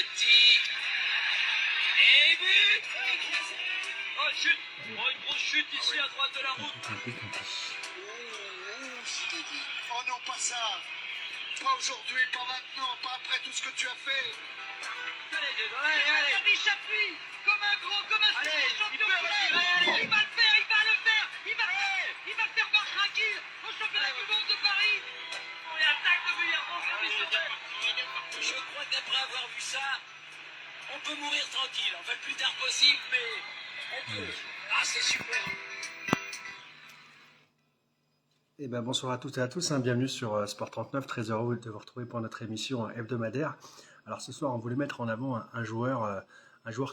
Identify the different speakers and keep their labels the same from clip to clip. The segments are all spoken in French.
Speaker 1: petit. Et but. Oh, chute. Oh, une grosse chute ici à droite de la route.
Speaker 2: Oh non, pas ça. Pas aujourd'hui, pas maintenant, pas après tout ce que tu as fait.
Speaker 1: Allez.
Speaker 3: Il s'appuie comme un gros, comme un champion.
Speaker 1: Allez.
Speaker 3: Il va le faire, il va le faire. Il va faire marche tranquille au championnat du monde de Paris.
Speaker 1: On y attaque de Villarban. Je crois qu'après avoir vu ça, on peut mourir tranquille. Enfin, le plus tard possible, mais on peut. Ah, c'est super.
Speaker 4: Eh ben, bonsoir à toutes et à tous, bienvenue sur Sport 39, très heureux de vous retrouver pour notre émission hebdomadaire. Alors ce soir on voulait mettre en avant un joueur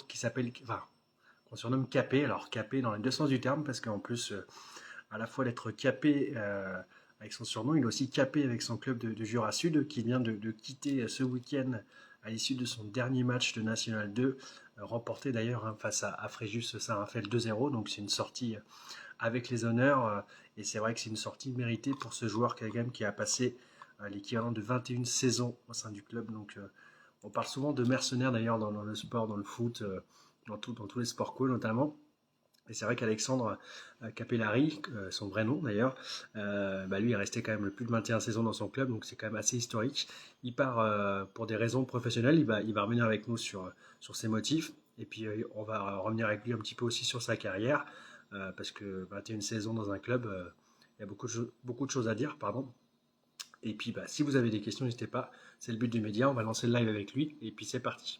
Speaker 4: qui s'appelle, qu'on surnomme Capé. Alors Capé dans les deux sens du terme, parce qu'en plus à la fois d'être capé avec son surnom, il est aussi capé avec son club de Jura Sud, qui vient de quitter ce week-end à l'issue de son dernier match de National 2, remporté d'ailleurs face à Fréjus Saint-Raphaël 2-0, donc c'est une sortie avec les honneurs, et c'est vrai que c'est une sortie méritée pour ce joueur qui a passé l'équivalent de 21 saisons au sein du club. Donc on parle souvent de mercenaires d'ailleurs dans le sport, dans le foot, dans tous les sports co notamment. Et c'est vrai qu'Alexandre Capellari, son vrai nom d'ailleurs, lui est resté quand même plus de 21 saisons dans son club, donc c'est quand même assez historique. Il part pour des raisons professionnelles, il va revenir avec nous sur ses motifs, et puis on va revenir avec lui un petit peu aussi sur sa carrière, parce que 21 saisons dans un club, il y a beaucoup de choses à dire, pardon. Et puis si vous avez des questions, n'hésitez pas, c'est le but du média, on va lancer le live avec lui, et puis c'est parti.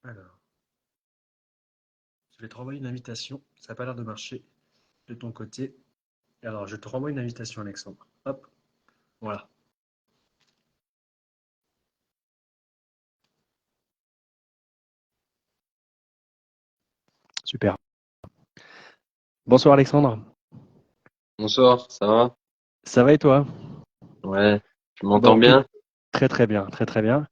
Speaker 4: Alors, je vais te renvoyer une invitation, ça n'a pas l'air de marcher de ton côté. Alors, je te renvoie une invitation, Alexandre. Hop, voilà. Super. Bonsoir Alexandre.
Speaker 5: Bonsoir, ça va?
Speaker 4: Ça va et toi?
Speaker 5: Ouais, tu
Speaker 4: Bon,
Speaker 5: m'entends
Speaker 4: écoute,
Speaker 5: bien?
Speaker 4: très très bien, très très bien.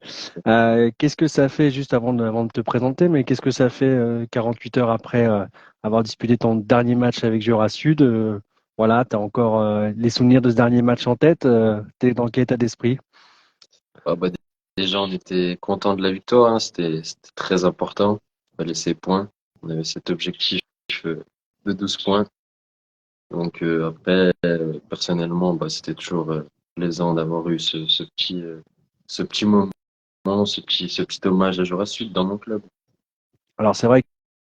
Speaker 4: Qu'est-ce que ça fait, juste avant de te présenter, mais qu'est-ce que ça fait 48 heures après avoir disputé ton dernier match avec Jura Sud? Voilà, tu as encore les souvenirs de ce dernier match en tête. Tu es dans quel état d'esprit?
Speaker 5: Ah bah, déjà, on était content de la victoire, hein, c'était très important. Il fallait ces points. On avait cet objectif euh, de 12 points. Donc après, personnellement, c'était toujours plaisant d'avoir eu ce petit moment, ce petit hommage à Jura Sud dans mon club.
Speaker 4: Alors c'est vrai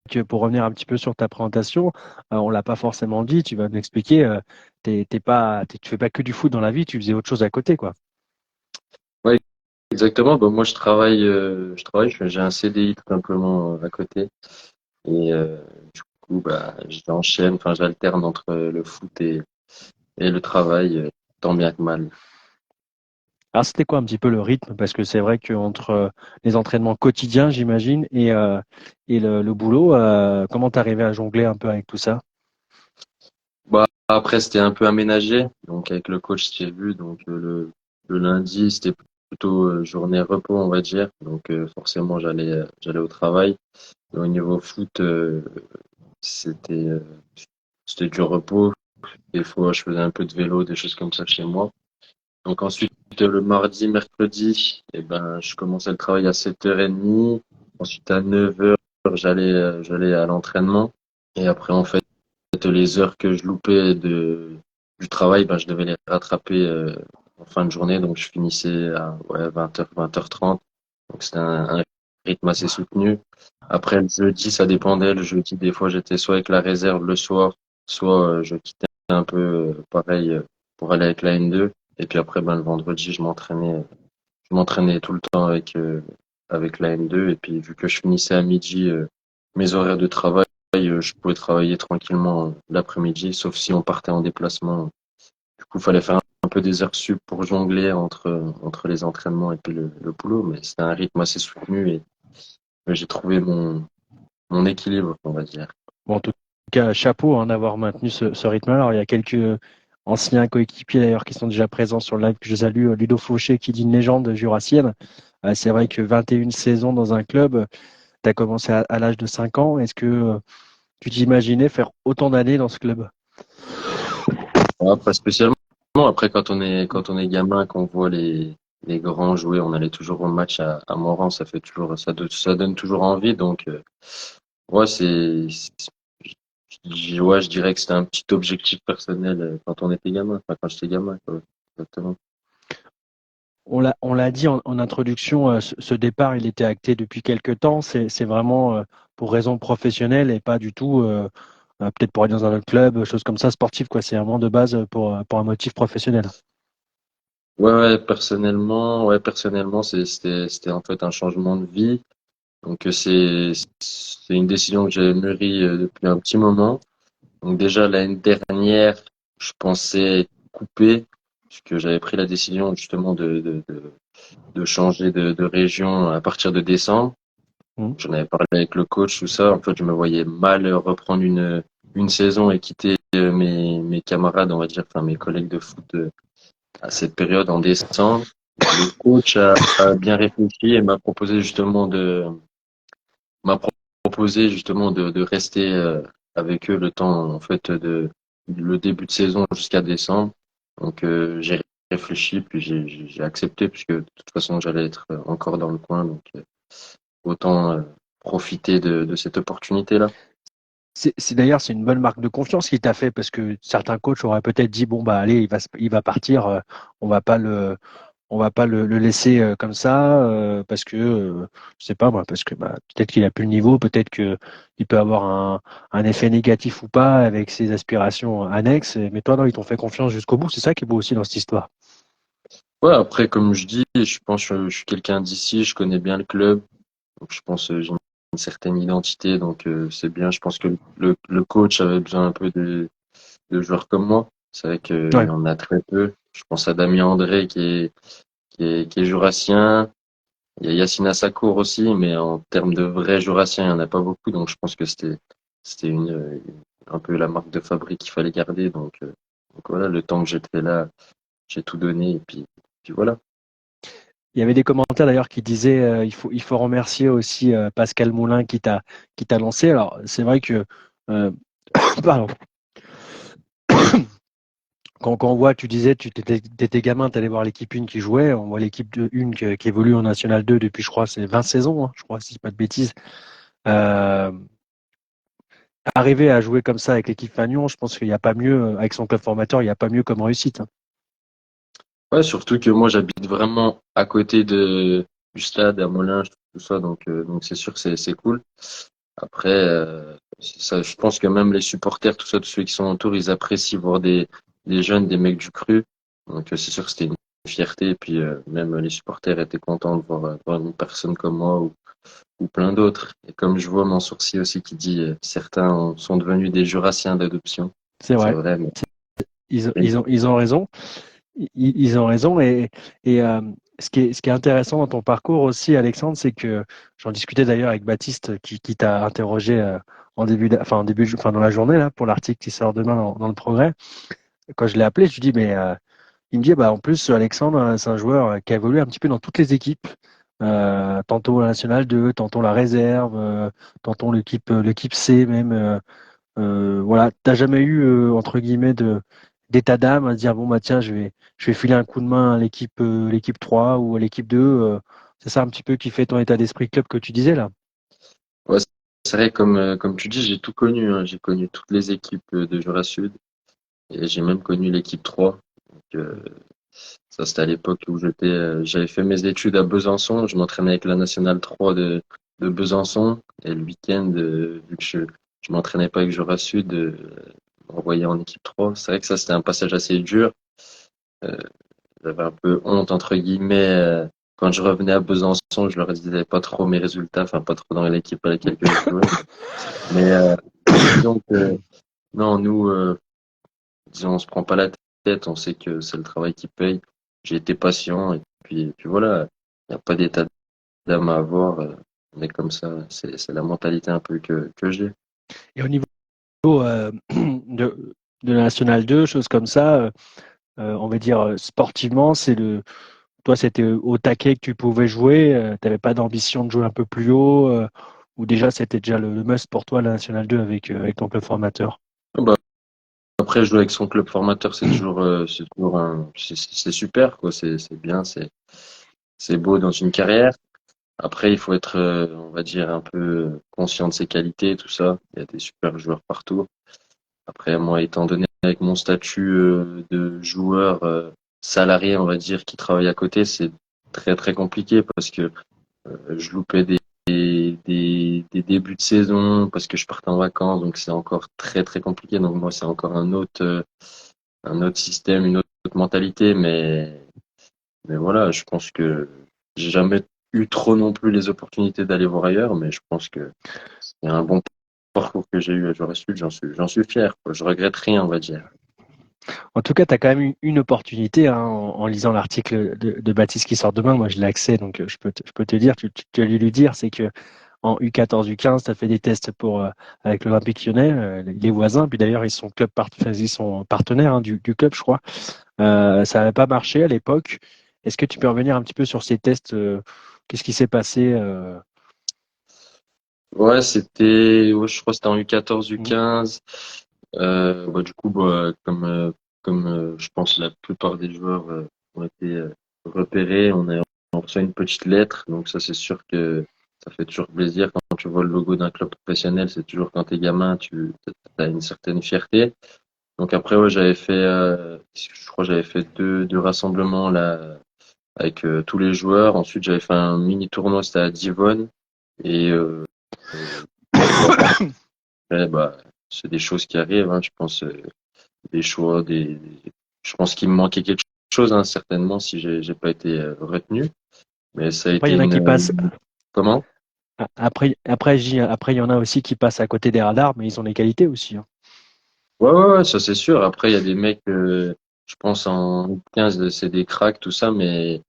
Speaker 4: que pour revenir un petit peu sur ta présentation, on l'a pas forcément dit, tu vas nous expliquer, tu fais pas que du foot dans la vie, tu faisais autre chose à côté, quoi.
Speaker 5: Ouais, exactement. Bah, moi, j'ai un CDI tout simplement à côté. Et du coup, j'enchaîne, enfin, j'alterne entre le foot et le travail, tant bien que mal.
Speaker 4: Alors c'était quoi un petit peu le rythme? Parce que c'est vrai qu'entre les entraînements quotidiens, j'imagine, et le boulot, comment t'arrivais à jongler un peu avec tout ça?
Speaker 5: Bah, après, c'était un peu aménagé. Donc, avec le coach, j'ai vu. Donc, le lundi, c'était plutôt journée repos, on va dire. Donc, forcément, j'allais au travail. Et au niveau foot, c'était, euh, c'était du repos. Des fois, je faisais un peu de vélo, des choses comme ça chez moi. Donc ensuite, le mardi, mercredi, je commençais le travail à 7h30. Ensuite, à 9h, j'allais à l'entraînement. Et après, en fait, les heures que je loupais du travail, je devais les rattraper en fin de journée. Donc, je finissais à 20h, 20h30. Donc, c'était un rythme assez soutenu. Après, le jeudi, ça dépendait. Le jeudi, des fois, j'étais soit avec la réserve le soir, soit je quittais un peu pareil pour aller avec la N2. Et puis après, le vendredi, je m'entraînais tout le temps avec la N2. Et puis, vu que je finissais à midi mes horaires de travail, je pouvais travailler tranquillement l'après-midi, sauf si on partait en déplacement. Du coup, il fallait faire un peu des heures sup pour jongler entre les entraînements et puis le boulot. Mais c'était un rythme assez soutenu et j'ai trouvé mon équilibre, on va dire.
Speaker 4: Bon, en tout cas, chapeau hein, d'avoir maintenu ce rythme-là. Alors, il y a anciens coéquipiers d'ailleurs qui sont déjà présents sur le live, que je salue, Ludo Fauché qui dit une légende jurassienne. C'est vrai que 21 saisons dans un club, tu as commencé à l'âge de 5 ans. Est-ce que tu t'imaginais faire autant d'années dans ce club?
Speaker 5: Ouais, pas spécialement. Après, quand on est gamin, qu'on voit les grands jouer, on allait toujours au match à Moran, ça donne toujours envie. Donc, ouais, ouais, je dirais que c'était un petit objectif personnel quand on était gamin, enfin, quand j'étais gamin, quoi. Exactement.
Speaker 4: On l'a dit en introduction, ce départ, il était acté depuis quelque temps. C'est vraiment pour raison professionnelle et pas du tout peut-être pour aller dans un autre club, chose comme ça, sportif, quoi. C'est vraiment de base pour un motif professionnel.
Speaker 5: Ouais, personnellement, c'était en fait un changement de vie. Donc, c'est une décision que j'avais mûrie depuis un petit moment. Donc déjà l'année dernière, je pensais être coupé, puisque j'avais pris la décision justement de changer de région à partir de décembre.
Speaker 4: Mhm.
Speaker 5: J'en avais parlé avec le coach, tout ça. En fait, je me voyais mal reprendre une saison et quitter mes camarades, on va dire, enfin mes collègues de foot à cette période en décembre. Le coach a bien réfléchi et m'a proposé justement de rester avec eux le temps en fait le début de saison jusqu'à décembre. Donc j'ai réfléchi puis j'ai accepté puisque de toute façon j'allais être encore dans le coin donc autant profiter de cette opportunité là.
Speaker 4: D'ailleurs, c'est une bonne marque de confiance qu'il t'a fait parce que certains coachs auraient peut-être dit bon bah allez, il va partir, on va pas le on va pas le laisser comme ça parce que je sais pas moi, parce que bah, peut-être qu'il a plus le niveau, peut-être que il peut avoir un effet négatif ou pas avec ses aspirations annexes. Mais toi non, ils t'ont fait confiance jusqu'au bout. C'est ça qui est beau aussi dans cette histoire.
Speaker 5: Ouais, après comme je dis, je pense que je suis quelqu'un d'ici, je connais bien le club. Donc je pense j'ai une certaine identité donc c'est bien. Je pense que le coach avait besoin un peu de joueurs comme moi. C'est vrai qu'il
Speaker 4: Ouais.
Speaker 5: y en a très peu. Je pense à Damien André qui est jurassien. Il y a Yacine Assacour aussi, mais en termes de vrais jurassiens, il n'y en a pas beaucoup. Donc je pense que c'était un peu la marque de fabrique qu'il fallait garder. Donc voilà, le temps que j'étais là, j'ai tout donné. Et puis voilà.
Speaker 4: Il y avait des commentaires d'ailleurs qui disaient il faut remercier aussi Pascal Moulin qui t'a lancé. Alors c'est vrai que euh, pardon, quand on voit, tu disais, tu étais gamin, tu allais voir l'équipe 1 qui jouait, on voit l'équipe 1 qui évolue en National 2 depuis, je crois, c'est 20 saisons, hein, je crois, si je dis pas de bêtises. Euh, Arriver à jouer comme ça avec l'équipe Fagnon, je pense qu'il n'y a pas mieux, avec son club formateur, il n'y a pas mieux comme réussite, hein.
Speaker 5: Ouais, surtout que moi j'habite vraiment à côté du stade à Molins, tout ça. Donc c'est sûr que c'est cool. Après, c'est ça, je pense que même les supporters, tout ça, tous ceux qui sont autour, ils apprécient voir des jeunes, des mecs du cru. Donc c'est sûr que c'était une fierté. Et puis même les supporters étaient contents de voir une personne comme moi ou plein d'autres. Et comme je vois mon sourcil aussi qui dit certains sont devenus des jurassiens d'adoption.
Speaker 4: C'est
Speaker 5: C'est
Speaker 4: vrai,
Speaker 5: vrai, mais
Speaker 4: ils ont raison. Ils ont raison. Et ce qui est intéressant dans ton parcours aussi, Alexandre, c'est que j'en discutais d'ailleurs avec Baptiste qui t'a interrogé enfin dans la journée là pour l'article qui sort demain dans le Progrès. Quand je l'ai appelé, je lui dis mais il me dit bah en plus Alexandre c'est un joueur qui a évolué un petit peu dans toutes les équipes. Tantôt la nationale 2, tantôt la réserve, tantôt l'équipe C même. Voilà, t'as jamais eu entre guillemets d'état d'âme à se dire bon bah tiens je vais filer un coup de main à l'équipe 3 ou à l'équipe 2. C'est ça un petit peu qui fait ton état d'esprit club que tu disais là.
Speaker 5: ouais, c'est vrai, comme tu dis, j'ai tout connu, hein. J'ai connu toutes les équipes de Jura Sud et j'ai même connu l'équipe 3. Donc, ça, c'était à l'époque où j'avais fait mes études à Besançon. Je m'entraînais avec la nationale 3 de Besançon. Et le week-end, vu que je m'entraînais pas avec Jura Sud, on m'envoyait en équipe 3. C'est vrai que ça, c'était un passage assez dur. Euh, J'avais un peu honte, entre guillemets, quand je revenais à Besançon, je leur disais pas trop mes résultats, enfin, pas trop dans l'équipe à laquelle que je jouais. Mais disons que non, nous, disons, on se prend pas la tête, on sait que c'est le travail qui paye. J'ai été patient et puis voilà, il n'y a pas d'état d'âme à avoir. On est comme ça, c'est la mentalité un peu que j'ai.
Speaker 4: Et au niveau de de la National 2, choses comme ça, on va dire sportivement, toi, c'était au taquet que tu pouvais jouer, tu n'avais pas d'ambition de jouer un peu plus haut, ou déjà c'était déjà le must pour toi, la National 2 avec ton club formateur?
Speaker 5: Bah, après, jouer avec son club formateur, c'est toujours c'est super, quoi. C'est bien, c'est beau dans une carrière. Après, il faut être, on va dire, un peu conscient de ses qualités, tout ça. Il y a des super joueurs partout. Après, moi, étant donné avec mon statut de joueur salarié, on va dire, qui travaille à côté, c'est très très compliqué parce que je loupais des débuts de saison parce que je partais en vacances, donc c'est encore très très compliqué. Donc moi, c'est encore un autre système, une autre mentalité, mais voilà, je pense que j'ai jamais eu trop non plus les opportunités d'aller voir ailleurs, mais je pense que c'est un bon parcours que j'ai eu à Jura Sud, j'en suis fier, quoi. Je regrette rien, on va dire.
Speaker 4: En tout cas, tu as quand même eu une opportunité hein, en lisant l'article de Baptiste qui sort demain. Moi, je l'ai accès, donc je peux te dire, tu as dû lui dire, c'est que en U14, U15, tu as fait des tests avec l'Olympique Lyonnais, les voisins. Puis d'ailleurs, ils sont partenaires hein, du club, je crois. Ça n'avait pas marché à l'époque. Est-ce que tu peux revenir un petit peu sur ces tests qu'est-ce qui s'est passé
Speaker 5: Ouais, je crois que c'était en U14,
Speaker 4: hmm.
Speaker 5: U15. Du coup, comme je pense la plupart des joueurs ont été repérés, on reçoit une petite lettre. Donc ça, c'est sûr que ça fait toujours plaisir quand tu vois le logo d'un club professionnel. C'est toujours quand t'es gamin, tu as une certaine fierté. Donc après, ouais, je crois que j'avais fait deux rassemblements là avec tous les joueurs. Ensuite, j'avais fait un mini tournoi, c'était à Divonne. Et voilà, après, bah, c'est des choses qui arrivent, hein, je pense, des choix, je pense qu'il me manquait quelque chose, hein, certainement, si j'ai pas été retenu. Mais ça a
Speaker 4: Après, il y
Speaker 5: été
Speaker 4: en a qui passent.
Speaker 5: comment?
Speaker 4: Après, il y en a aussi qui passent à côté des radars, mais ils ont les qualités aussi. Hein.
Speaker 5: Ouais, ça c'est sûr. Après, il y a des mecs, je pense en 15, c'est des cracks, tout ça, mais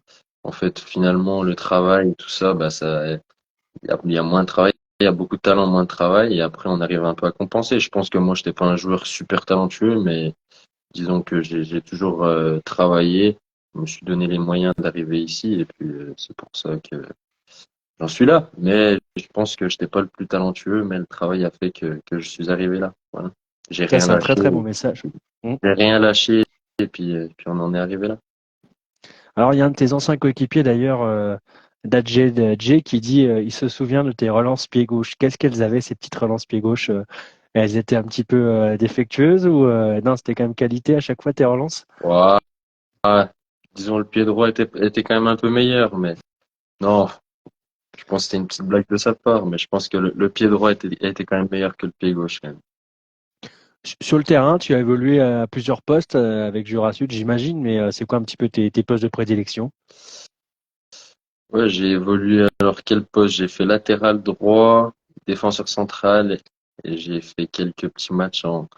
Speaker 5: en fait, finalement, le travail, tout ça, bah, il y a moins de travail, il y a beaucoup de talent, moins de travail, et après, on arrive un peu à compenser. Je pense que moi, j'étais pas un joueur super talentueux, mais disons que j'ai toujours travaillé, je me suis donné les moyens d'arriver ici, et puis c'est pour ça que j'en suis là. Mais je pense que j'étais pas le plus talentueux, mais le travail a fait que je suis arrivé là. Voilà. J'ai
Speaker 4: Ça,
Speaker 5: rien
Speaker 4: c'est un très
Speaker 5: lâché,
Speaker 4: très bon message. Hmm.
Speaker 5: j'ai rien lâché, et puis on en est arrivé là.
Speaker 4: Alors, il y a un de tes anciens coéquipiers d'ailleurs, Dadje, qui dit il se souvient de tes relances pied gauche. Qu'est-ce qu'elles avaient, ces petites relances pied gauche elles étaient un petit peu défectueuses ou non, c'était quand même qualité à chaque fois tes relances?
Speaker 5: Ouais, disons le pied droit était quand même un peu meilleur, mais non, je pense que c'était une petite blague de sa part, mais je pense que le pied droit était quand même meilleur que le pied gauche quand même.
Speaker 4: Sur le terrain, tu as évolué à plusieurs postes avec Jura Sud, j'imagine, mais c'est quoi un petit peu tes postes de prédilection?
Speaker 5: Ouais, j'ai évolué. Alors, quel poste? J'ai fait latéral droit, défenseur central, et j'ai fait quelques petits matchs en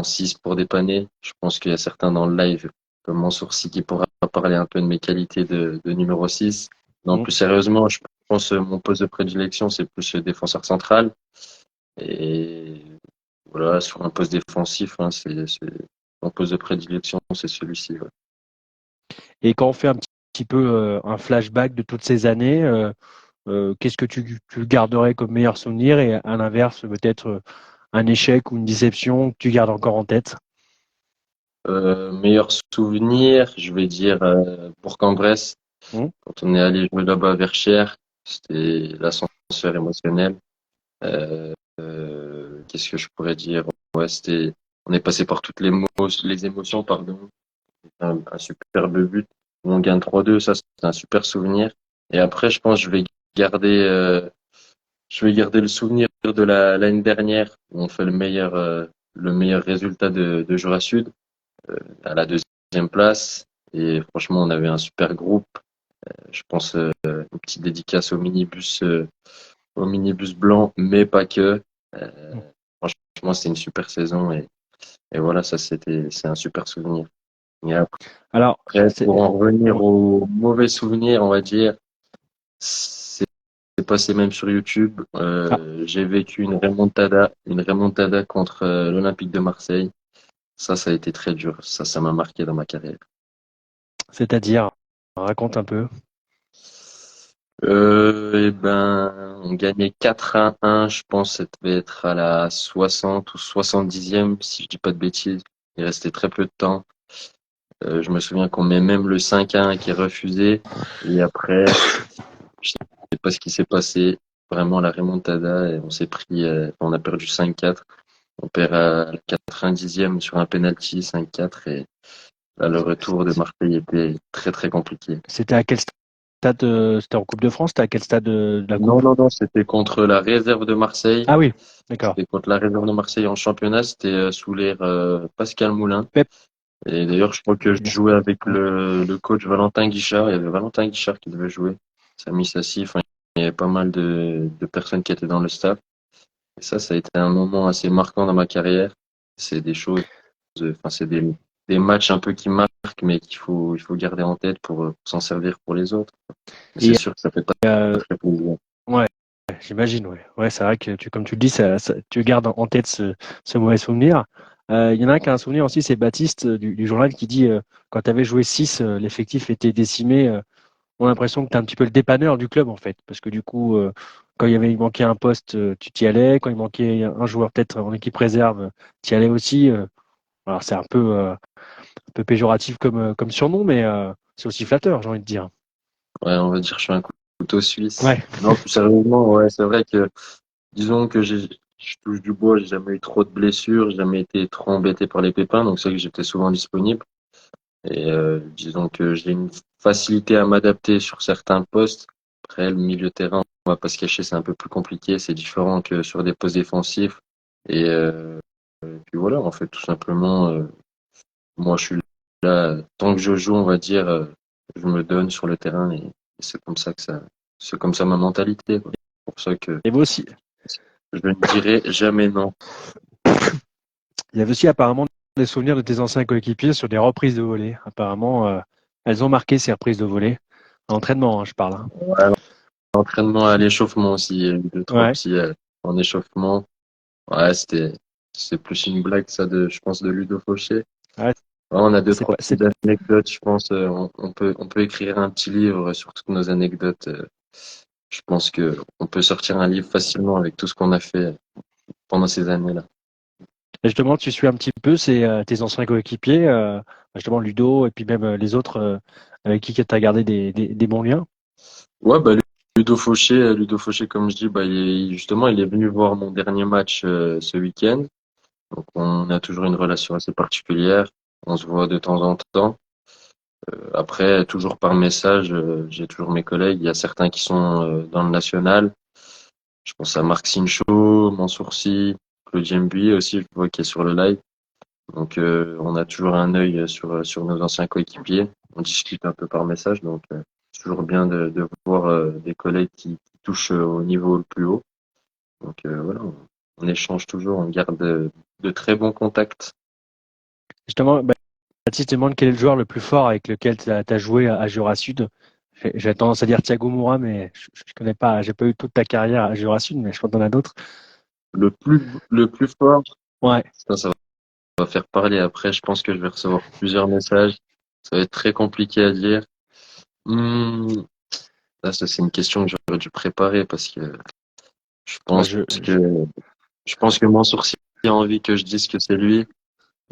Speaker 5: 6 pour dépanner. Je pense qu'il y a certains dans le live, comme mon sourcil, qui pourra parler un peu de mes qualités de numéro 6. Non,
Speaker 4: Hmm.
Speaker 5: plus sérieusement, je pense que mon poste de prédilection, c'est plus défenseur central. Et voilà, sur un poste défensif, hein, mon poste de prédilection, c'est celui-ci. Ouais.
Speaker 4: Et quand on fait un petit peu un flashback de toutes ces années, qu'est-ce que tu garderais comme meilleur souvenir et à l'inverse, peut-être un échec ou une déception que tu gardes encore en tête?
Speaker 5: Meilleur souvenir, je vais dire Bourg-en-Bresse.
Speaker 4: Hmm.
Speaker 5: Quand on est allé jouer là-bas à Verchères, c'était l'ascenseur émotionnel. Qu'est-ce que je pourrais dire? Ouais, on est passé par toutes les émotions, pardon. Un superbe but où on gagne 3-2, ça c'est un super souvenir. Et après, je pense que garder, je vais garder le souvenir de l'année dernière où on fait le meilleur résultat de Jura Sud à la deuxième place. Et franchement, on avait un super groupe. Je pense une petite dédicace au minibus blanc, mais pas que. Euh, Franchement, c'était une super saison et voilà, c'est un super souvenir. Et
Speaker 4: Alors,
Speaker 5: après, pour en revenir aux mauvais souvenirs, on va dire, c'est passé même sur YouTube.
Speaker 4: ah,
Speaker 5: J'ai vécu une remontada contre l'Olympique de Marseille. Ça a été très dur. Ça m'a marqué dans ma carrière.
Speaker 4: C'est-à-dire, raconte un peu.
Speaker 5: Eh ben, on gagnait 4-1, je pense, ça devait être à la 60 ou 70e, si je dis pas de bêtises. Il restait très peu de temps. Je me souviens qu'on met même le 5-1 qui est refusé. Et après, je sais pas ce qui s'est passé. Vraiment, la remontada, et on s'est pris, on a perdu 5-4. On perd à la 90e sur un penalty, 5-4. Et là, le retour de Marseille était très, très compliqué.
Speaker 4: C'était à quel stade? C'était en Coupe de France? C'était à quel stade de la
Speaker 5: Non,
Speaker 4: Coupe?
Speaker 5: non, non, c'était contre la réserve de Marseille.
Speaker 4: Ah oui, d'accord.
Speaker 5: C'était contre la réserve de Marseille en championnat. C'était sous l'ère Pascal Moulin.
Speaker 4: Pep,
Speaker 5: Et d'ailleurs, je crois que je
Speaker 4: bien.
Speaker 5: jouais avec
Speaker 4: Ouais.
Speaker 5: le coach Valentin Guichard. Il y avait Valentin Guichard qui devait jouer. Samy Sassi. Enfin, il y avait pas mal de personnes qui étaient dans le staff. Et ça a été un moment assez marquant dans ma carrière. C'est des choses, enfin, c'est des matchs un peu qui marquent, mais il faut garder en tête pour s'en servir pour les autres. Et c'est
Speaker 4: Et
Speaker 5: sûr que ça fait pas très plaisir.
Speaker 4: ouais, j'imagine, ouais. Ouais, c'est vrai que comme tu le dis, tu gardes en tête ce mauvais souvenir. Il y en a un qui a un souvenir aussi, c'est Baptiste du journal qui dit quand tu avais joué 6, l'effectif était décimé. On a l'impression que tu es un petit peu le dépanneur du club en fait, parce que du coup, quand il manquait un poste, tu t'y allais. Quand il manquait un joueur peut-être en équipe réserve, tu y allais aussi. Alors c'est un peu péjoratif comme surnom, mais c'est aussi flatteur, j'ai envie de dire.
Speaker 5: Ouais, on va dire que je suis un couteau suisse.
Speaker 4: Ouais.
Speaker 5: Non, plus sérieusement, ouais, c'est vrai que, disons que je touche du bois, j'ai jamais eu trop de blessures, j'ai jamais été trop embêté par les pépins, donc c'est vrai que j'étais souvent disponible. Et disons que j'ai une facilité à m'adapter sur certains postes. Après, le milieu de terrain, on va pas se cacher, c'est un peu plus compliqué, c'est différent que sur des postes défensifs. Et puis voilà, en fait, tout simplement, moi, je suis là, tant que je joue, on va dire, je me donne sur le terrain et c'est comme ça c'est comme ça ma mentalité, quoi. C'est pour ça que
Speaker 4: Il y avait aussi,
Speaker 5: je ne dirai jamais non.
Speaker 4: il y avait aussi apparemment des souvenirs de tes anciens coéquipiers sur des reprises de volée. Apparemment, elles ont marqué ces reprises de volée. À l'entraînement, hein, je parle. Hein.
Speaker 5: Ouais, l'entraînement à l'échauffement aussi, il y a eu deux, trois
Speaker 4: Ouais.
Speaker 5: petits en échauffement. Ouais, c'est plus une blague, ça, je pense, de Ludo Fauché.
Speaker 4: Ouais,
Speaker 5: Ouais, on a deux,
Speaker 4: c'est
Speaker 5: trois
Speaker 4: pas, c'est,
Speaker 5: petites anecdotes, je pense, on peut écrire un petit livre sur toutes nos anecdotes. Je pense que on peut sortir un livre facilement avec tout ce qu'on a fait pendant ces années-là.
Speaker 4: Justement, tu suis un petit peu tes anciens coéquipiers, justement Ludo et puis même les autres avec qui tu as gardé des bons liens.
Speaker 5: Ouais, bah, Ludo Fauché, comme je dis, bah, justement, il est venu voir mon dernier match ce week-end. Donc, on a toujours une relation assez particulière. On se voit de temps en temps. Après, toujours par message, j'ai toujours mes collègues. Il y a certains qui sont dans le national. Je pense à Marc Sincho, Mansour Sy, Claude Mbuy aussi, je vois qu'il est sur le live. Donc, on a toujours un œil sur nos anciens coéquipiers. On discute un peu par message. Donc, c'est toujours bien de voir des collègues qui touchent au niveau le plus haut. Donc, voilà, on échange toujours, on garde de très bons contacts.
Speaker 4: Justement, Baptiste demande quel est le joueur le plus fort avec lequel tu as joué à Jura Sud. J'ai tendance à dire Thiago Moura, mais je connais pas, j'ai pas eu toute ta carrière à Jura Sud, mais je crois que t'en as d'autres.
Speaker 5: Le plus fort,
Speaker 4: Ouais.
Speaker 5: ça va faire parler après. Je pense que je vais recevoir plusieurs messages. Ça va être très compliqué à dire. Hmm, Là, ça, c'est une question que j'aurais dû préparer parce que je
Speaker 4: Bah,
Speaker 5: pense que, je pense que Mansour Sy a envie que je dise que c'est lui.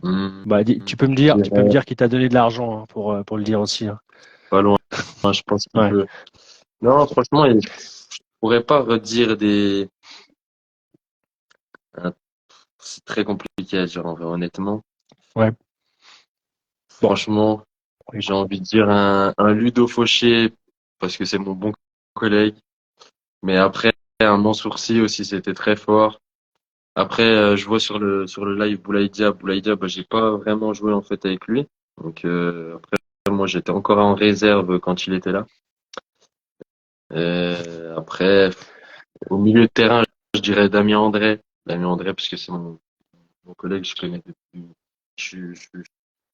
Speaker 5: Hmm, je
Speaker 4: tu peux me
Speaker 5: dirais
Speaker 4: dire qui t'a donné de l'argent hein, pour le dire aussi. Hein.
Speaker 5: pas loin. Je pense qu'il
Speaker 4: Ouais.
Speaker 5: peut. Non, franchement, je pourrais pas redire un- c'est très compliqué à dire, en vrai, honnêtement.
Speaker 4: Ouais. Bon,
Speaker 5: Franchement, j'ai
Speaker 4: écoute.
Speaker 5: envie de dire un Ludo Fauché parce que c'est mon bon collègue. Mais après, un Mansour Sy aussi, c'était très fort. Après, je vois sur le live Boulaïdia. Boulaïdia, bah, j'ai pas vraiment joué en fait avec lui. Donc après, moi, j'étais encore en réserve quand il était là. Après, au milieu de terrain, je dirais Damien André. Damien André, parce que c'est mon collègue, je connais depuis je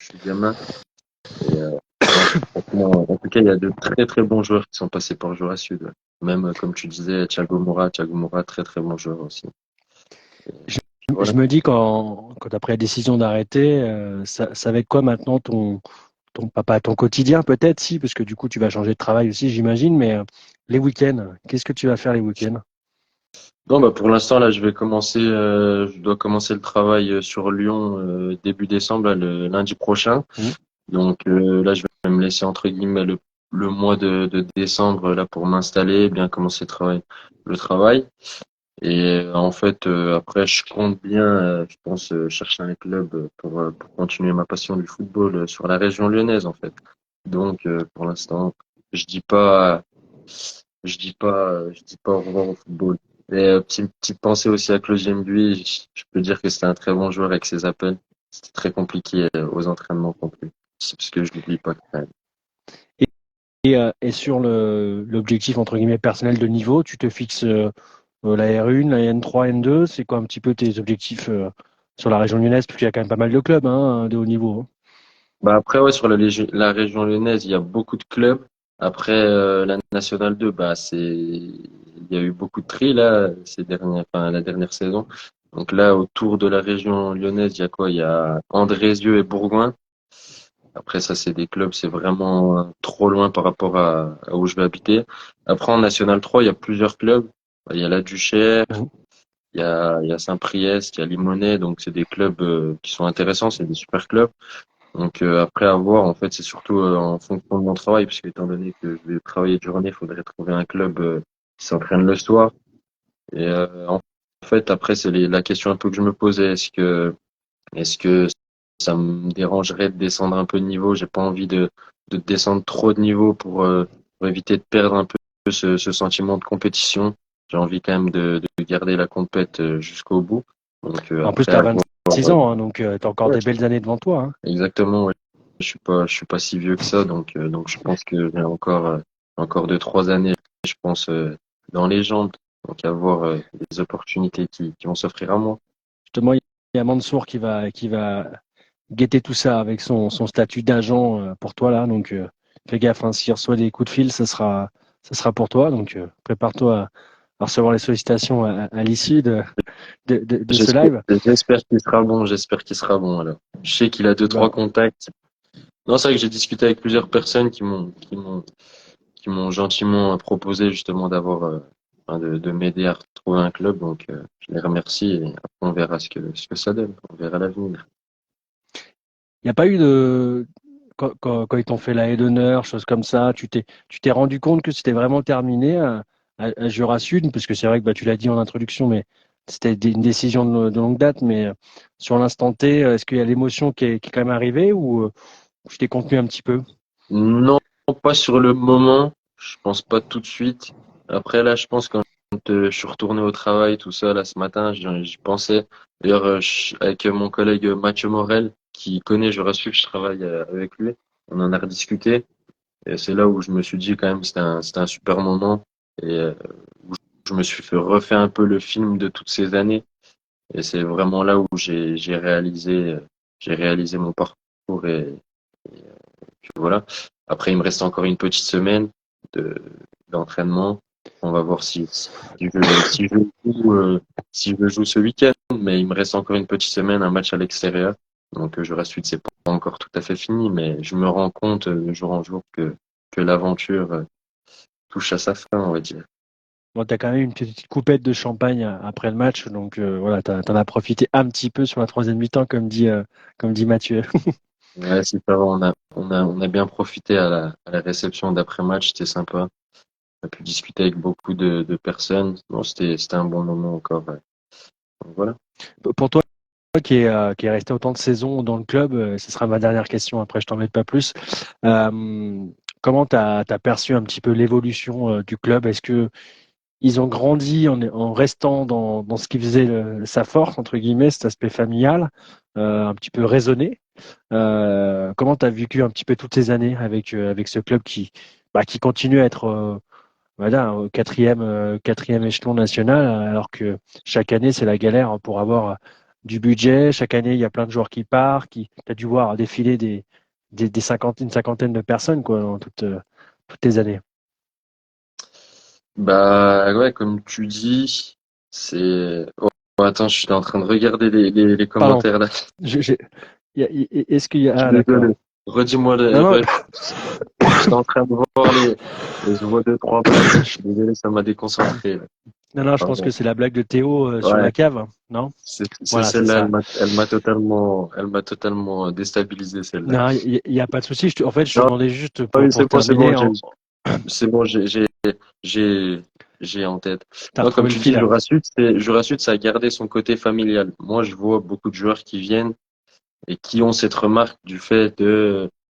Speaker 5: suis gamin. Et, non, franchement, en tout cas, il y a de très très bons joueurs qui sont passés par Jura Sud. Ouais. Même, comme tu disais, Thiago Moura, très très bon joueur aussi.
Speaker 4: Je
Speaker 5: Voilà.
Speaker 4: me dis quand tu as pris la décision d'arrêter, ça va être quoi maintenant pas ton quotidien peut-être, si, parce que du coup tu vas changer de travail aussi, j'imagine, mais les week-ends, qu'est-ce que tu vas faire les week-ends?
Speaker 5: Non, bah pour l'instant là, je dois commencer le travail sur Lyon début décembre, là, le lundi prochain.
Speaker 4: Mhm.
Speaker 5: Donc là, je vais me laisser entre guillemets le mois de décembre là pour m'installer, bien commencer le travail. Et en fait, après, je compte bien, je pense, chercher un club pour continuer ma passion du football sur la région lyonnaise, en fait. Donc, pour l'instant, je dis pas, je dis pas au revoir au football. Et petite pensée aussi à Claude Buis, je peux dire que c'était un très bon joueur avec ses appels. C'était très compliqué aux entraînements non plus. C'est parce que je l'oublie pas quand même.
Speaker 4: Et sur l'objectif entre guillemets personnel de niveau, tu te fixes la R1, la N3, N2, c'est quoi un petit peu tes objectifs sur la région lyonnaise, parce qu'il y a quand même pas mal de clubs de haut niveau, hein.
Speaker 5: Bah après, ouais, sur la région lyonnaise, il y a beaucoup de clubs. Après, la Nationale 2, il y a eu beaucoup de tri, là, la dernière saison. Donc là, autour de la région lyonnaise, il y a quoi? Il y a Andrézieux et Bourgoin. Après, ça, c'est des clubs, c'est vraiment trop loin par rapport à où je vais habiter. Après, en National 3, il y a plusieurs clubs. Il y a la Duchère,
Speaker 4: Mhm.
Speaker 5: il y a Saint-Priest, il y a Limonest. Donc, c'est des clubs qui sont intéressants, c'est des super clubs. Donc après avoir, en fait, c'est surtout en fonction de mon travail, parce qu'étant donné que je vais travailler de journée, il faudrait trouver un club qui s'entraîne le soir. Et en fait, après, la question un peu que je me posais, est-ce que ça me dérangerait de descendre un peu de niveau? J'ai pas envie de descendre trop de niveau pour éviter de perdre un peu ce sentiment de compétition. J'ai envie quand même de garder la compète jusqu'au bout. Donc
Speaker 4: En plus,
Speaker 5: après,
Speaker 4: tu as
Speaker 5: à voir.
Speaker 4: 26 ans, hein, donc tu as encore
Speaker 5: Ouais,
Speaker 4: des belles années devant toi, hein.
Speaker 5: exactement, ouais. Je suis pas si vieux que ça, donc je pense que j'ai encore 2, 3 années, je pense, dans les jambes. Donc à voir les opportunités qui vont s'offrir à moi.
Speaker 4: Justement, il y a Mansour qui va guetter tout ça avec son statut d'agent pour toi là. Donc, fais gaffe, hein, s'il reçoit des coups de fil, ça sera pour toi. Donc, prépare-toi à recevoir les sollicitations à l'issue de ce
Speaker 5: J'espère,
Speaker 4: live.
Speaker 5: j'espère qu'il sera bon, j'espère qu'il sera bon alors. Je sais qu'il a deux, trois
Speaker 4: Bah,
Speaker 5: contacts. Non, c'est vrai que j'ai discuté avec plusieurs personnes qui m'ont gentiment proposé justement de m'aider à retrouver un club. Donc je les remercie et après on verra ce que ça donne. On verra l'avenir.
Speaker 4: il n'y a pas eu quand ils t'ont fait la haie d'honneur, choses comme ça, tu t'es rendu compte que c'était vraiment terminé à Jura Sud, parce que c'est vrai que bah, tu l'as dit en introduction, mais c'était une décision de longue date, mais sur l'instant T, est-ce qu'il y a l'émotion qui est quand même arrivée ou tu t'es contenu un petit peu?
Speaker 5: Non, pas sur le moment. Je pense pas tout de suite. Après, là, je pense quand je suis retourné au travail, tout ça, là, ce matin, j'y pensais. D'ailleurs, avec mon collègue Mathieu Morel, qui connaît Jura Sup, je travaille avec lui. On en a rediscuté. Et c'est là où je me suis dit, quand même, c'était un super moment. Et où je me suis fait refaire un peu le film de toutes ces années. Et c'est vraiment là où j'ai réalisé mon parcours puis voilà. Après, il me reste encore une petite semaine de d'entraînement. On va voir si je joue, si je joue ce week-end, mais il me reste encore une petite semaine, un match à l'extérieur. Donc, je reste c'est pas encore tout à fait fini, mais je me rends compte de jour en jour que l'aventure touche à sa fin, on va dire.
Speaker 4: Bon, tu as quand même une petite coupette de champagne après le match, donc voilà, t'en as profité un petit peu sur la troisième mi-temps, comme dit Mathieu.
Speaker 5: Ouais, c'est ça, on a bien profité à la réception d'après-match, c'était sympa. On a pu discuter avec beaucoup de personnes. Bon, c'était un bon moment encore. Ouais. Donc, voilà.
Speaker 4: Pour toi, qui est resté autant de saisons dans le club, ce sera ma dernière question, après je t'embête pas plus. Euh, Comment tu as perçu un petit peu l'évolution du club? Est-ce que ils ont grandi en restant dans ce qui faisait sa force, entre guillemets, cet aspect familial, un petit peu raisonné? Comment tu as vécu un petit peu toutes ces années avec ce club qui continue à être voilà, au quatrième échelon national, alors que chaque année, c'est la galère pour avoir du budget. Chaque année, il y a plein de joueurs qui partent, tu as dû voir défiler une cinquantaine de personnes quoi, dans toutes les années.
Speaker 5: Bah ouais, comme tu dis, c'est Bon, attends, je suis en train de regarder les
Speaker 4: Pardon.
Speaker 5: commentaires là.
Speaker 4: Est-ce qu'il y a...
Speaker 5: Je suis
Speaker 4: Ah,
Speaker 5: désolé.
Speaker 4: d'accord.
Speaker 5: Redis-moi
Speaker 4: Non, non,
Speaker 5: j'étais en train de voir je vois deux, trois blagues. Je suis désolé, ça m'a déconcentré, là.
Speaker 4: non, je pense
Speaker 5: Pardon.
Speaker 4: que c'est la blague de Théo sur
Speaker 5: Ouais,
Speaker 4: la cave, non?
Speaker 5: c'est
Speaker 4: Voilà, c'est
Speaker 5: celle-là,
Speaker 4: ça.
Speaker 5: elle m'a totalement déstabilisé, celle-là.
Speaker 4: Non, il y a pas de souci. En fait, je te
Speaker 5: Non,
Speaker 4: demandais juste
Speaker 5: oui,
Speaker 4: pour
Speaker 5: c'est bon,
Speaker 4: terminer.
Speaker 5: c'est bon, j'ai, j'ai en tête.
Speaker 4: T'as
Speaker 5: Non, comme
Speaker 4: retrouvé le
Speaker 5: tu dis,
Speaker 4: fil.
Speaker 5: Jura Sud, ça a gardé son côté familial. Moi, je vois beaucoup de joueurs qui viennent et qui ont cette remarque du fait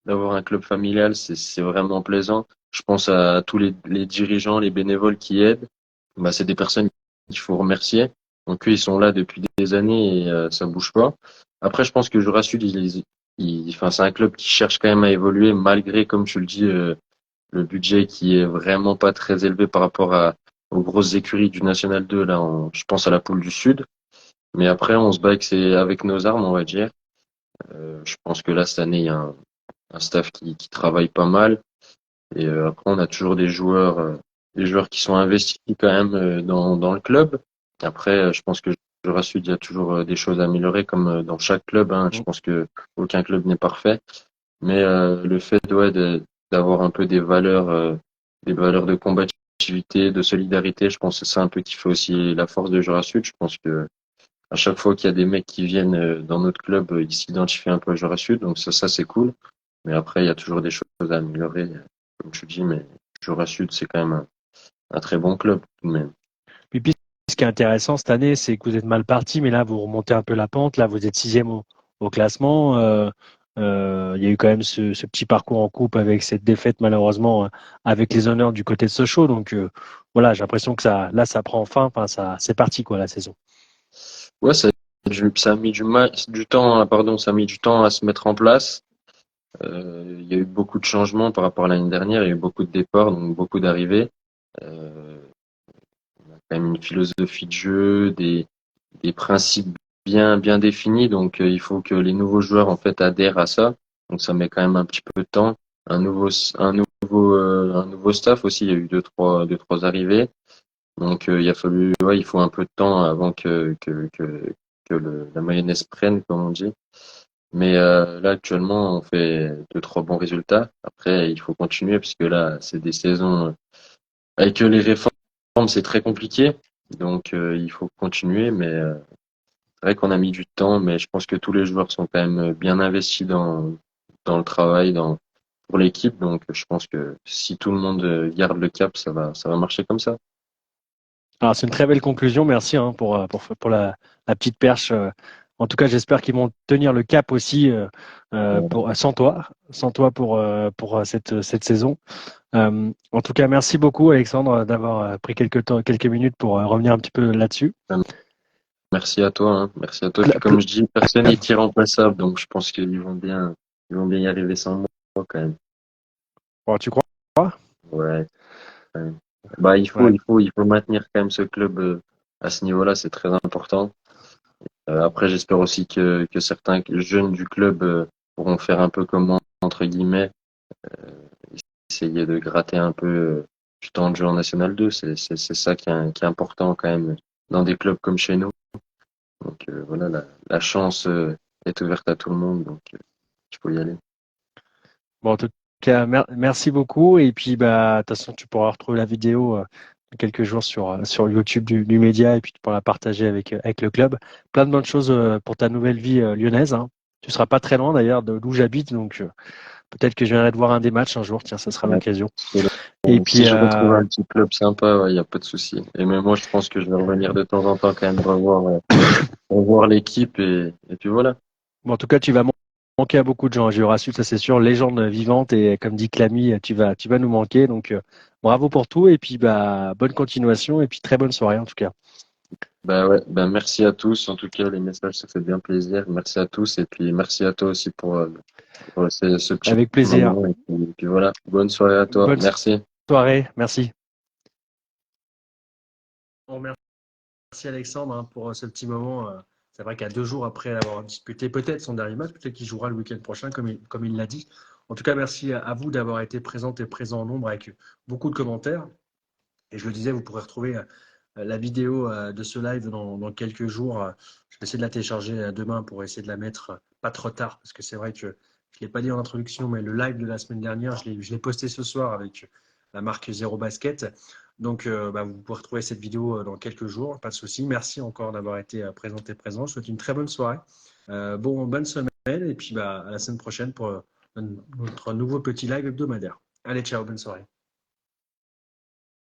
Speaker 5: d'avoir un club familial, c'est vraiment plaisant. Je pense à tous les dirigeants, les bénévoles qui aident. Bah, c'est des personnes qu'il faut remercier. Donc eux, ils sont là depuis des années et ça bouge pas. Après, je pense que Jura Sud, enfin, c'est un club qui cherche quand même à évoluer malgré, comme tu le dis, le budget qui est vraiment pas très élevé par rapport aux grosses écuries du National 2. Là, je pense à la poule du Sud. Mais après, on se bat avec nos armes, on va dire. Je pense que là, cette année, il y a un staff qui travaille pas mal. Et après, on a toujours des joueurs qui sont investis quand même dans le club. Après, je pense que Jura Sud, il y a toujours des choses à améliorer, comme dans chaque club. Hein. Je
Speaker 4: Mm.
Speaker 5: pense que aucun club n'est parfait. Mais le fait d'avoir un peu des valeurs de combativité, de solidarité, je pense que c'est ça un peu qui fait aussi la force de Jura Sud. Je pense que à chaque fois qu'il y a des mecs qui viennent dans notre club, ils s'identifient un peu à Jura Sud, donc ça c'est cool. Mais après, il y a toujours des choses à améliorer, comme tu dis, mais Jura Sud, c'est quand même un très bon club, tout de même.
Speaker 4: Puis, ce qui est intéressant cette année, c'est que vous êtes mal parti, mais là, vous remontez un peu la pente. Là, vous êtes sixième au classement. Il y a eu quand même ce petit parcours en coupe avec cette défaite, malheureusement, avec les honneurs du côté de Sochaux. Donc, voilà, j'ai l'impression que ça prend fin. Enfin, c'est parti, quoi, la saison.
Speaker 5: Ouais, ça a mis du temps, pardon, ça a mis du temps à se mettre en place. Il y a eu beaucoup de changements par rapport à l'année dernière, il y a eu beaucoup de départs, donc beaucoup d'arrivées. Euh, Quand même une philosophie de jeu, des principes bien définis. Donc, il faut que les nouveaux joueurs, en fait, adhèrent à ça. Donc, ça met quand même un petit peu de temps. Un nouveau staff aussi. Il y a eu deux, trois arrivées. Donc, il faut un peu de temps avant que la mayonnaise prenne, comme on dit. Mais là, actuellement, on fait deux, trois bons résultats. Après, il faut continuer puisque là, c'est des saisons avec les réformes, c'est très compliqué. Donc, il faut continuer. Mais c'est vrai qu'on a mis du temps, mais je pense que tous les joueurs sont quand même bien investis dans le travail, pour l'équipe. Donc, je pense que si tout le monde garde le cap, ça va marcher comme ça.
Speaker 4: Alors, c'est une très belle conclusion. Merci pour la petite perche. En tout cas, j'espère qu'ils vont tenir le cap aussi sans toi pour cette saison. En tout cas, merci beaucoup, Alexandre, d'avoir pris quelques minutes pour revenir un petit peu là-dessus.
Speaker 5: Merci à toi, hein. Merci à toi. Et puis, comme je dis, personne n'est irremplaçable. Donc, je pense ils vont bien y arriver sans moi, quand même.
Speaker 4: Bon, tu crois?
Speaker 5: Ouais, quand même. Bah,
Speaker 4: Ouais.
Speaker 5: il faut maintenir quand même ce club à ce niveau-là, c'est très important. Après, j'espère aussi que certains jeunes du club pourront faire un peu comme moi, entre guillemets, essayer de gratter un peu du temps de jeu en National 2. C'est ça qui est important quand même dans des clubs comme chez nous. Donc voilà, la chance est ouverte à tout le monde, donc il faut y aller.
Speaker 4: Bon, en tout cas, merci beaucoup. Et puis, bah, de toute façon, tu pourras retrouver la vidéo dans quelques jours sur YouTube du média et puis tu pourras la partager avec le club. Plein de bonnes choses pour ta nouvelle vie lyonnaise, hein. Tu seras pas très loin d'ailleurs d'où j'habite, donc peut-être que je viendrai te voir un des matchs un jour. Tiens, ça sera
Speaker 5: Ouais.
Speaker 4: l'occasion.
Speaker 5: Et
Speaker 4: Et
Speaker 5: si
Speaker 4: puis,
Speaker 5: je retrouve un petit club sympa, il n'y a pas de souci. Et même moi, je pense que je vais revenir de temps en temps quand même revoir l'équipe et puis voilà.
Speaker 4: bon, en tout cas, tu vas manquer à beaucoup de gens. J'ai reçu, ça c'est sûr, légende vivante et comme dit Clamy, tu vas nous manquer. Donc, bravo pour tout et puis bah, bonne continuation et puis très bonne soirée en tout cas.
Speaker 5: Bah ouais, bah merci à tous. En tout cas, les messages, ça fait bien plaisir. Merci à tous et puis merci à toi aussi pour ce petit
Speaker 4: Avec plaisir.
Speaker 5: moment. Et puis voilà, bonne soirée à toi.
Speaker 4: Bonne
Speaker 5: Merci.
Speaker 4: soirée. Merci. Bon, merci Alexandre pour ce petit moment. C'est vrai qu'à 2 jours après avoir disputé peut-être son dernier match, peut-être qu'il jouera le week-end prochain, comme il l'a dit. En tout cas, merci à vous d'avoir été présent en nombre avec beaucoup de commentaires. Et je le disais, vous pourrez retrouver la vidéo de ce live dans quelques jours. Je vais essayer de la télécharger demain pour essayer de la mettre pas trop tard, parce que c'est vrai que je ne l'ai pas dit en introduction, mais le live de la semaine dernière, je l'ai posté ce soir avec la marque Zero Basket. Donc, vous pouvez retrouver cette vidéo dans quelques jours, pas de souci. Merci encore d'avoir été présent. Je vous souhaite une très bonne soirée. Bonne semaine, et puis à la semaine prochaine pour notre nouveau petit live hebdomadaire. Allez, ciao, bonne soirée.